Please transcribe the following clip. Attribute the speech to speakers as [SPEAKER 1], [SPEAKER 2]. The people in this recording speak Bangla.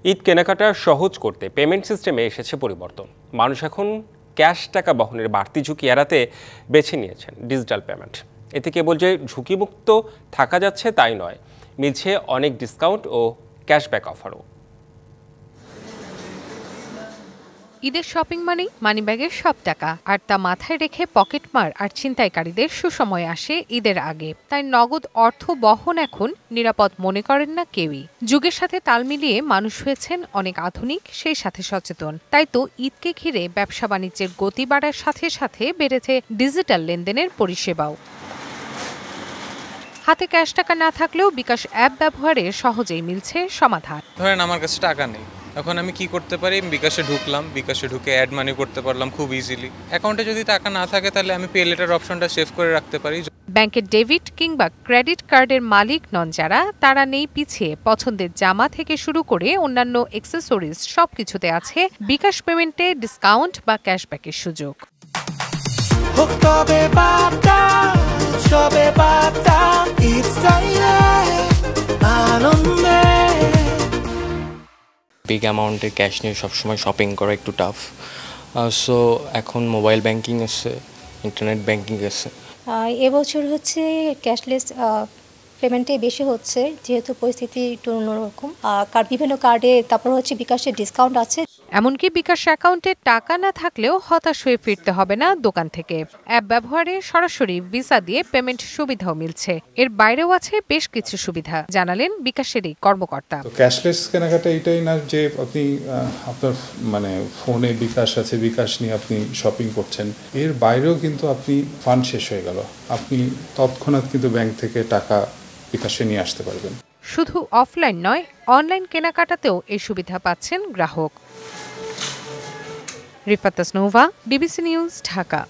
[SPEAKER 1] ঈদ কেনাকাটা সহজ করতে পেমেন্ট সিস্টেমে এসেছে পরিবর্তন। মানুষ এখন ক্যাশ টাকা বহনের বাড়তি ঝুঁকি এড়াতে বেছে নিয়েছেন ডিজিটাল পেমেন্ট। এতে কেবল যে ঝুঁকিমুক্ত থাকা যাচ্ছে তাই নয়, মিলছে অনেক ডিসকাউন্ট ও ক্যাশব্যাক অফারও।
[SPEAKER 2] ঈদের শপিং মানিব্যাগের সব টাকা, আর তা মাথায় রেখে পকেটমার আর ছিনতাইকারীদের সুসময় আসে ঈদের আগে। তাই নগদ অর্থ বহন এখন নিরাপদ মনে করেন না কেউই। যুগের সাথে তাল মিলিয়ে মানুষ হয়েছেন অনেক আধুনিক, সেই সাথে সচেতন। তাই তো ঈদকে ঘিরে ব্যবসা বাণিজ্যের গতি বাড়ার সাথে সাথে বেড়েছে ডিজিটাল লেনদেনের পরিষেবাও। হাতে ক্যাশ টাকা না থাকলেও বিকাশ অ্যাপ ব্যবহারে সহজেই মিলছে সমাধান।
[SPEAKER 3] ধরেন আমার কাছে টাকা নেই, এখন আমি কি করতে পারি? বিকাশে ঢুকলাম, বিকাশে ঢুকে অ্যাড মানি করতে পারলাম খুব ইজিলি। অ্যাকাউন্টে যদি টাকা না থাকে তাহলে আমি পে লেটার অপশনটা সেভ করে রাখতে পারি।
[SPEAKER 2] ব্যাংকের ডেবিট কিংবা ক্রেডিট কার্ডের মালিক নন যারা, তারা নেই পিছিয়ে। পছন্দের জামা থেকে শুরু করে অন্যান্য অ্যাক্সেসরিজ সবকিছুতে আছে বিকাশ পেমেন্টে ডিসকাউন্ট বা ক্যাশব্যাকের সুযোগ।
[SPEAKER 4] বিগ অ্যামাউন্টের ক্যাশ নিয়ে সবসময় শপিং করা একটু টাফ, সো এখন মোবাইল ব্যাংকিং আছে, ইন্টারনেট ব্যাংকিং আছে।
[SPEAKER 5] এবছর হচ্ছে ক্যাশলেস পেমেন্টে বেশি হচ্ছে, যেহেতু পরিস্থিতি একটু অন্যরকম। বিভিন্ন কার্ডে তারপর হচ্ছে বিকাশের ডিসকাউন্ট আছে।
[SPEAKER 2] এমনকি বিকাশ অ্যাকাউন্টে টাকা না থাকলেও হতাশ হয়ে ফিরতে হবে না দোকান থেকে। অ্যাপ ব্যবহারে সরাসরি ভিসা দিয়ে পেমেন্ট সুবিধাও মিলছে। এর বাইরেও আছে বেশ কিছু সুবিধা, জানালেন বিকাশেরই কর্মকর্তা।
[SPEAKER 6] ক্যাশলেস কেনাকাটা এটাই না যে আপনি আপনার ফোনে বিকাশ আছে, বিকাশ নিয়ে আপনি শপিং করছেন। এর বাইরেও কিন্তু আপনি ফান্ড শেষ হয়ে গেল, আপনি তৎক্ষণাৎ কিন্তু ব্যাংক থেকে টাকা বিকাশে নিয়ে আসতে পারবেন।
[SPEAKER 2] শুধু অফলাইন নয়, অনলাইন কেনাকাটাতেও এই সুবিধা পাচ্ছেন গ্রাহক। Rifat Tasnuva, DBC news, Dhaka.